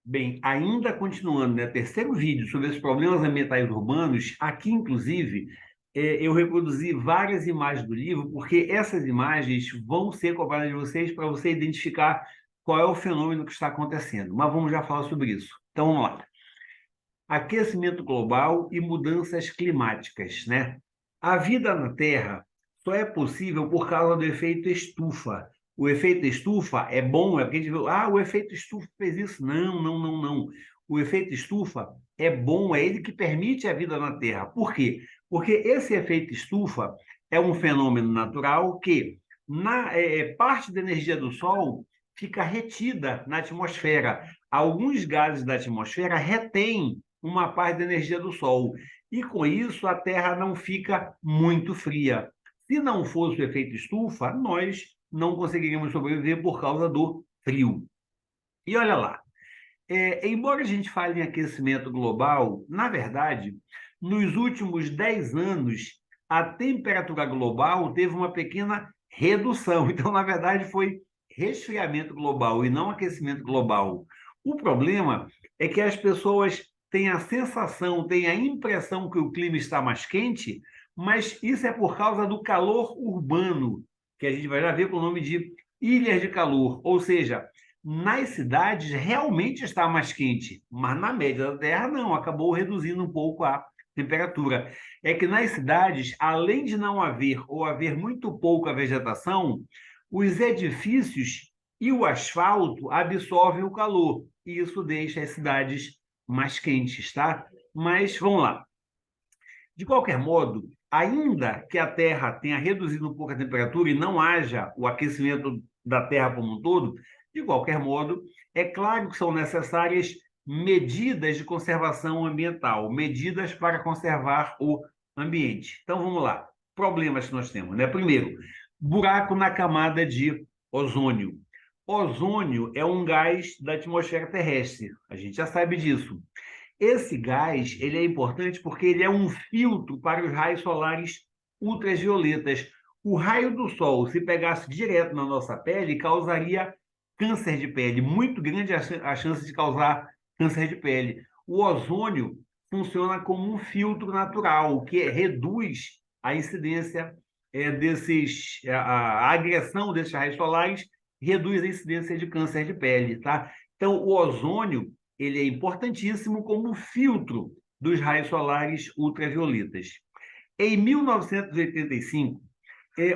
Bem, ainda continuando, né, terceiro vídeo sobre os problemas ambientais urbanos, aqui, inclusive, eu reproduzi várias imagens do livro, porque essas imagens vão ser cobradas de vocês para você identificar qual é o fenômeno que está acontecendo. Mas vamos já falar sobre isso. Então, vamos lá. Aquecimento global e mudanças climáticas, né? A vida na Terra só é possível por causa do efeito estufa. O efeito estufa é bom, é porque a gente viu, o efeito estufa fez isso. Não, não, não, não. O efeito estufa é bom, é ele que permite a vida na Terra. Por quê? Porque esse efeito estufa é um fenômeno natural que parte da energia do Sol fica retida na atmosfera. Alguns gases da atmosfera retêm uma parte da energia do Sol. E com isso a Terra não fica muito fria. Se não fosse o efeito estufa, nós não conseguiríamos sobreviver por causa do frio. E olha lá, embora a gente fale em aquecimento global, na verdade, nos últimos 10 anos, a temperatura global teve uma pequena redução. Então, na verdade, foi resfriamento global e não aquecimento global. O problema é que as pessoas têm a sensação, têm a impressão que o clima está mais quente, mas isso é por causa do calor urbano, que a gente vai já ver com o nome de ilhas de calor, ou seja, nas cidades realmente está mais quente, mas na média da Terra não, acabou reduzindo um pouco a temperatura. É que nas cidades, além de não haver ou haver muito pouca vegetação, os edifícios e o asfalto absorvem o calor, e isso deixa as cidades mais quentes, tá? Mas vamos lá. De qualquer modo, ainda que a Terra tenha reduzido um pouco a temperatura e não haja o aquecimento da Terra como um todo, de qualquer modo, é claro que são necessárias medidas de conservação ambiental, medidas para conservar o ambiente. Então, vamos lá. Problemas que nós temos, né? Primeiro, buraco na camada de ozônio. Ozônio é um gás da atmosfera terrestre, a gente já sabe disso. Esse gás ele é importante porque ele é um filtro para os raios solares ultravioletas. O raio do sol, se pegasse direto na nossa pele, causaria câncer de pele. Muito grande a chance de causar câncer de pele. O ozônio funciona como um filtro natural, que reduz a incidência a agressão desses raios solares, reduz a incidência de câncer de pele, tá? Então, o ozônio ele é importantíssimo como filtro dos raios solares ultravioletas. Em 1985,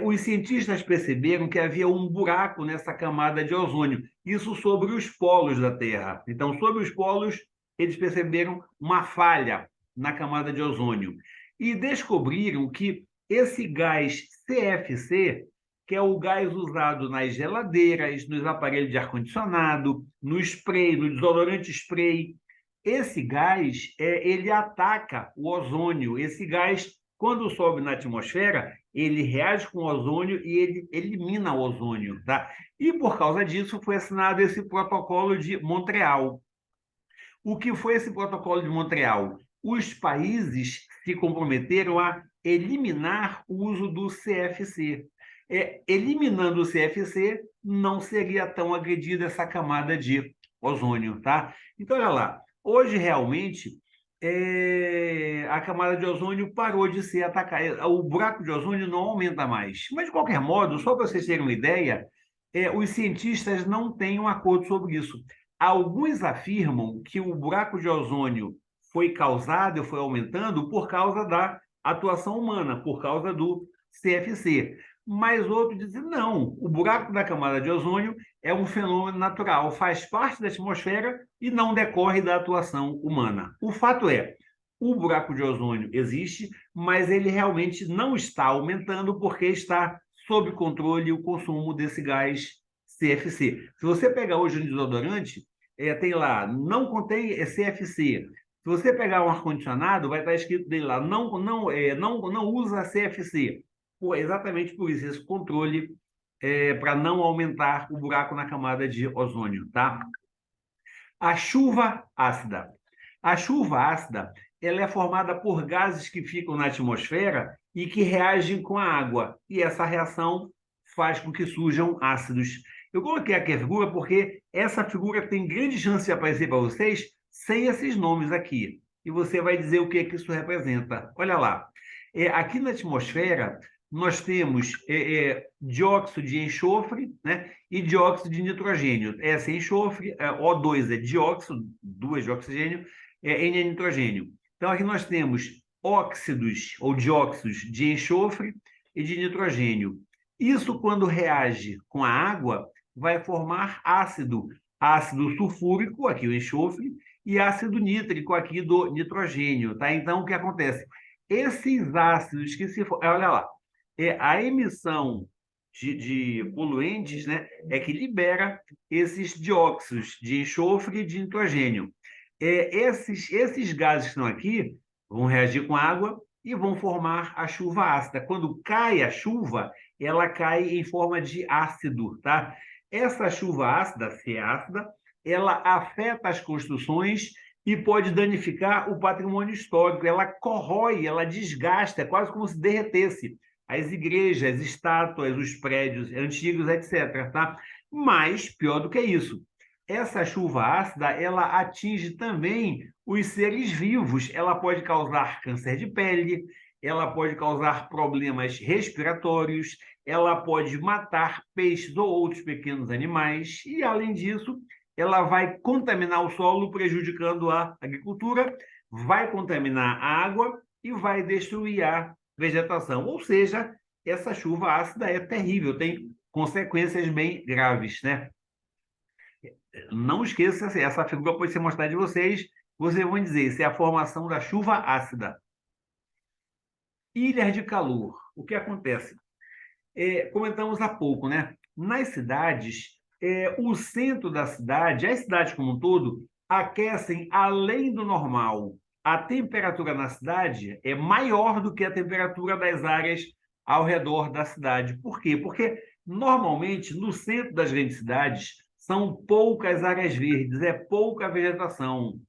os cientistas perceberam que havia um buraco nessa camada de ozônio, isso sobre os polos da Terra. Então, sobre os polos, eles perceberam uma falha na camada de ozônio e descobriram que esse gás CFC, que é o gás usado nas geladeiras, nos aparelhos de ar-condicionado, no spray, no desodorante spray. Esse gás, ele ataca o ozônio. Esse gás, quando sobe na atmosfera, ele reage com o ozônio e ele elimina o ozônio, tá? E por causa disso foi assinado esse protocolo de Montreal. O que foi esse protocolo de Montreal? Os países se comprometeram a eliminar o uso do CFC. Eliminando o CFC, não seria tão agredida essa camada de ozônio, tá? Então, olha lá, hoje realmente a camada de ozônio parou de ser atacada, o buraco de ozônio não aumenta mais. Mas, de qualquer modo, só para vocês terem uma ideia, os cientistas não têm um acordo sobre isso. Alguns afirmam que o buraco de ozônio foi causado, foi aumentando por causa da atuação humana, por causa do CFC. Mas outros dizem não, o buraco da camada de ozônio é um fenômeno natural, faz parte da atmosfera e não decorre da atuação humana. O fato é, o buraco de ozônio existe, mas ele realmente não está aumentando porque está sob controle o consumo desse gás CFC. Se você pegar hoje um desodorante, tem lá, não contém CFC. Se você pegar um ar-condicionado, vai estar escrito dele lá, não usa CFC. Exatamente por isso, esse controle para não aumentar o buraco na camada de ozônio, tá? A chuva ácida. A chuva ácida, ela é formada por gases que ficam na atmosfera e que reagem com a água. E essa reação faz com que surjam ácidos. Eu coloquei aqui a figura porque essa figura tem grande chance de aparecer para vocês sem esses nomes aqui. E você vai dizer o que isso representa. Olha lá. Aqui na atmosfera, nós temos dióxido de enxofre, né, e dióxido de nitrogênio. Esse é enxofre, O2 é dióxido, 2 de oxigênio, N é nitrogênio. Então, aqui nós temos óxidos ou dióxidos de enxofre e de nitrogênio. Isso, quando reage com a água, vai formar ácido. Ácido sulfúrico, aqui o enxofre, e ácido nítrico, aqui do nitrogênio. Tá? Então, o que acontece? Esses ácidos que se... Olha lá, a emissão de poluentes, né, é que libera esses dióxidos de enxofre e de nitrogênio. Esses gases que estão aqui vão reagir com água e vão formar a chuva ácida. Quando cai a chuva, ela cai em forma de ácido, tá? Essa chuva ácida, se é ácida, ela afeta as construções e pode danificar o patrimônio histórico. Ela corrói, ela desgasta, é quase como se derretesse as igrejas, as estátuas, os prédios antigos, etc. Tá? Mas, pior do que isso, essa chuva ácida, ela atinge também os seres vivos. Ela pode causar câncer de pele, ela pode causar problemas respiratórios, ela pode matar peixes ou outros pequenos animais, e, além disso, ela vai contaminar o solo, prejudicando a agricultura, vai contaminar a água e vai destruir a vegetação. Ou seja, essa chuva ácida é terrível, tem consequências bem graves, né? Não esqueça, essa figura pode ser mostrada de vocês, vocês vão dizer, isso é a formação da chuva ácida. Ilhas de calor. O que acontece? Comentamos há pouco, né? Nas cidades, o centro da cidade, as cidades como um todo, aquecem além do normal. A temperatura na cidade é maior do que a temperatura das áreas ao redor da cidade. Por quê? Porque, normalmente, no centro das grandes cidades, são poucas áreas verdes, é pouca vegetação.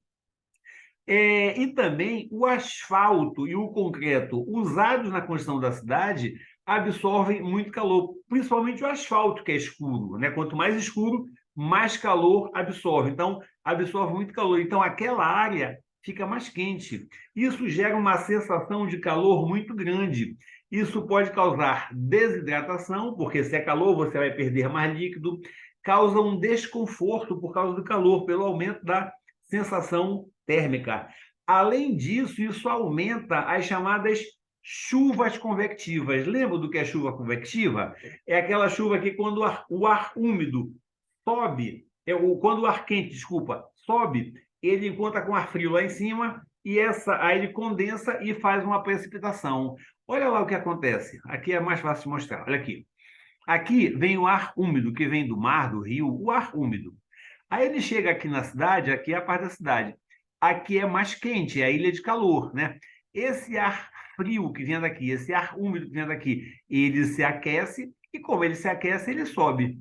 E também o asfalto e o concreto usados na construção da cidade absorvem muito calor, principalmente o asfalto, que é escuro, né? Quanto mais escuro, mais calor absorve. Então, absorve muito calor. Então, aquela área fica mais quente. Isso gera uma sensação de calor muito grande. Isso pode causar desidratação, porque se é calor, você vai perder mais líquido. Causa um desconforto por causa do calor, pelo aumento da sensação térmica. Além disso, isso aumenta as chamadas chuvas convectivas. Lembra do que é chuva convectiva? É aquela chuva que quando o ar úmido sobe, quando o ar quente, desculpa, sobe, ele encontra com ar frio lá em cima e aí ele condensa e faz uma precipitação. Olha lá o que acontece. Aqui é mais fácil de mostrar. Olha aqui. Aqui vem o ar úmido, que vem do mar, do rio, o ar úmido. Aí ele chega aqui na cidade, aqui é a parte da cidade. Aqui é mais quente, é a ilha de calor, né? Esse ar frio que vem daqui, esse ar úmido que vem daqui, ele se aquece e, como ele se aquece, ele sobe.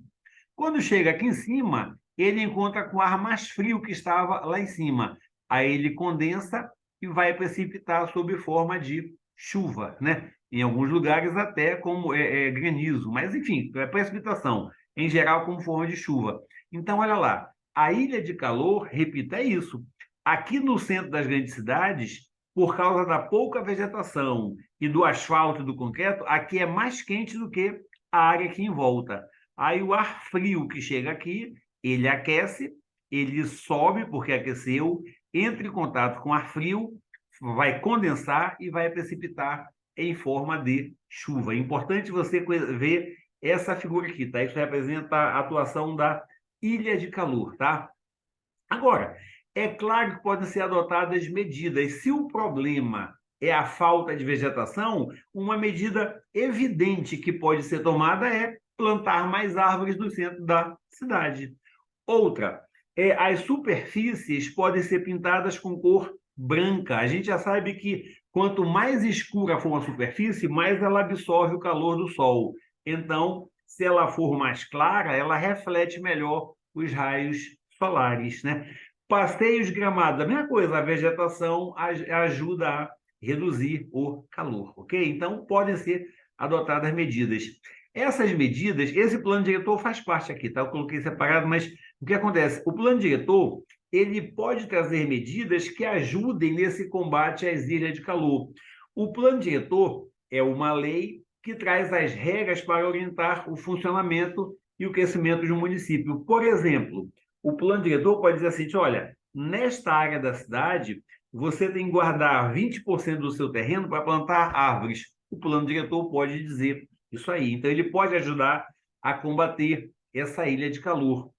Quando chega aqui em cima, ele encontra com o ar mais frio que estava lá em cima. Aí ele condensa e vai precipitar sob forma de chuva, né? Em alguns lugares até como granizo, mas enfim, é precipitação, em geral como forma de chuva. Então, olha lá, a ilha de calor, repito, é isso. Aqui no centro das grandes cidades, por causa da pouca vegetação e do asfalto e do concreto, aqui é mais quente do que a área aqui em volta. Aí o ar frio que chega aqui, ele aquece, ele sobe porque aqueceu, entra em contato com ar frio, vai condensar e vai precipitar em forma de chuva. É importante você ver essa figura aqui, tá? Isso representa a atuação da ilha de calor, tá? Agora, é claro que podem ser adotadas medidas. Se o problema é a falta de vegetação, uma medida evidente que pode ser tomada é plantar mais árvores no centro da cidade. Outra, as superfícies podem ser pintadas com cor branca. A gente já sabe que quanto mais escura for uma superfície, mais ela absorve o calor do sol. Então, se ela for mais clara, ela reflete melhor os raios solares, né? Passeios gramados, a mesma coisa, a vegetação ajuda a reduzir o calor, ok? Então, podem ser adotadas medidas. Essas medidas, esse plano diretor faz parte aqui, tá? Eu coloquei separado, mas o que acontece? O plano diretor, ele pode trazer medidas que ajudem nesse combate às ilhas de calor. O plano diretor é uma lei que traz as regras para orientar o funcionamento e o crescimento de um município. Por exemplo, o plano diretor pode dizer assim, olha, nesta área da cidade, você tem que guardar 20% do seu terreno para plantar árvores. O plano diretor pode dizer isso aí. Então, ele pode ajudar a combater essa ilha de calor.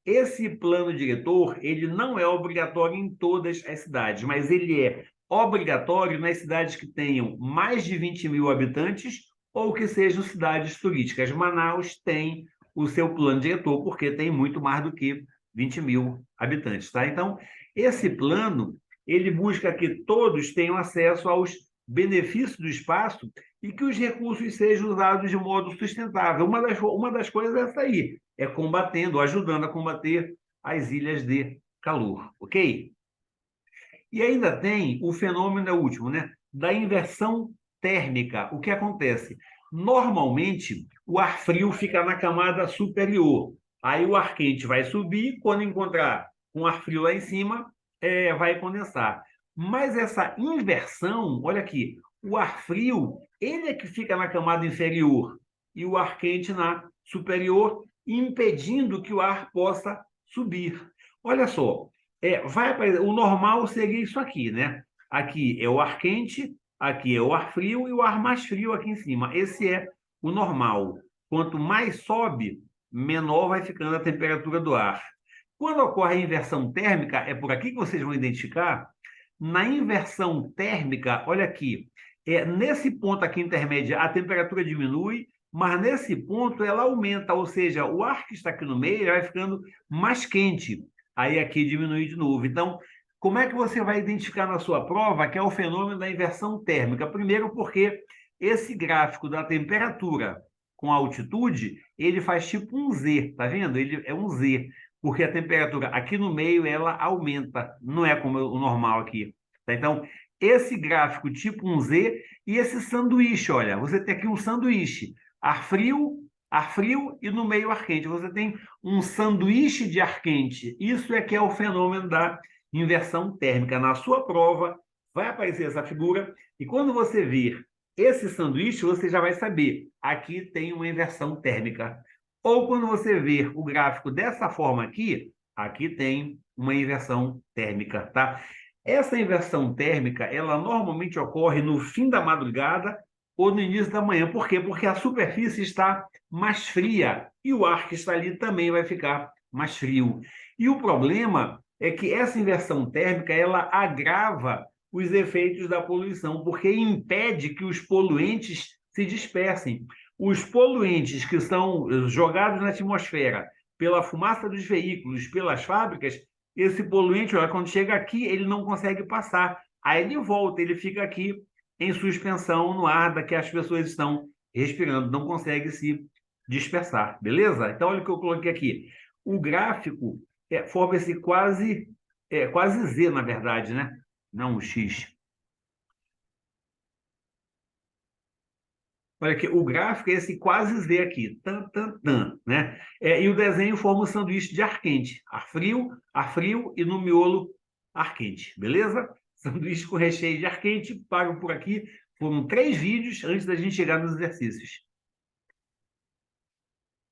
Esse plano diretor, ele não é obrigatório em todas as cidades, mas ele é obrigatório nas cidades que tenham mais de 20 mil habitantes ou que sejam cidades turísticas. Manaus tem o seu plano diretor, porque tem muito mais do que 20 mil habitantes, tá? Então, esse plano, ele busca que todos tenham acesso aos benefícios do espaço e que os recursos sejam usados de modo sustentável. Uma das coisas é essa aí, é combatendo, ajudando a combater as ilhas de calor, ok? E ainda tem o fenômeno último, né, da inversão térmica. O que acontece? Normalmente, o ar frio fica na camada superior. Aí o ar quente vai subir, quando encontrar com ar frio lá em cima, vai condensar. Mas essa inversão, olha aqui, o ar frio, ele é que fica na camada inferior e o ar quente na superior, impedindo que o ar possa subir. Olha só, vai aparecer, o normal seria isso aqui, né? Aqui é o ar quente, aqui é o ar frio e o ar mais frio aqui em cima. Esse é o normal. Quanto mais sobe, menor vai ficando a temperatura do ar. Quando ocorre a inversão térmica, é por aqui que vocês vão identificar. Na inversão térmica, olha aqui, nesse ponto aqui intermédio, a temperatura diminui, mas nesse ponto ela aumenta, ou seja, o ar que está aqui no meio vai ficando mais quente. Aí aqui diminui de novo. Então, como é que você vai identificar na sua prova que é o fenômeno da inversão térmica? Primeiro, porque esse gráfico da temperatura com a altitude, ele faz tipo um Z, tá vendo? Ele é um Z, porque a temperatura aqui no meio, ela aumenta, não é como o normal aqui. Tá? Então, esse gráfico tipo um Z e esse sanduíche, olha, você tem aqui um sanduíche, ar frio e no meio ar quente. Você tem um sanduíche de ar quente. Isso é que é o fenômeno da inversão térmica. Na sua prova, vai aparecer essa figura, e quando você vir esse sanduíche, você já vai saber, aqui tem uma inversão térmica. Ou quando você ver o gráfico dessa forma aqui, aqui tem uma inversão térmica, tá? Essa inversão térmica, ela normalmente ocorre no fim da madrugada ou no início da manhã. Por quê? Porque a superfície está mais fria e o ar que está ali também vai ficar mais frio. E o problema é que essa inversão térmica, ela agrava os efeitos da poluição, porque impede que os poluentes se dispersem. Os poluentes que são jogados na atmosfera pela fumaça dos veículos, pelas fábricas, esse poluente, olha, quando chega aqui, ele não consegue passar. Aí ele volta, ele fica aqui em suspensão no ar da que as pessoas estão respirando, não consegue se dispersar, beleza? Então, olha o que eu coloquei aqui. O gráfico forma esse quase Z, na verdade, né? Não o X. Olha aqui, o gráfico é esse quase Z aqui, né? E o desenho forma um sanduíche de ar quente, ar frio e no miolo ar quente, beleza? Sanduíche com recheio de ar quente, paro por aqui. Foram 3 vídeos antes da gente chegar nos exercícios.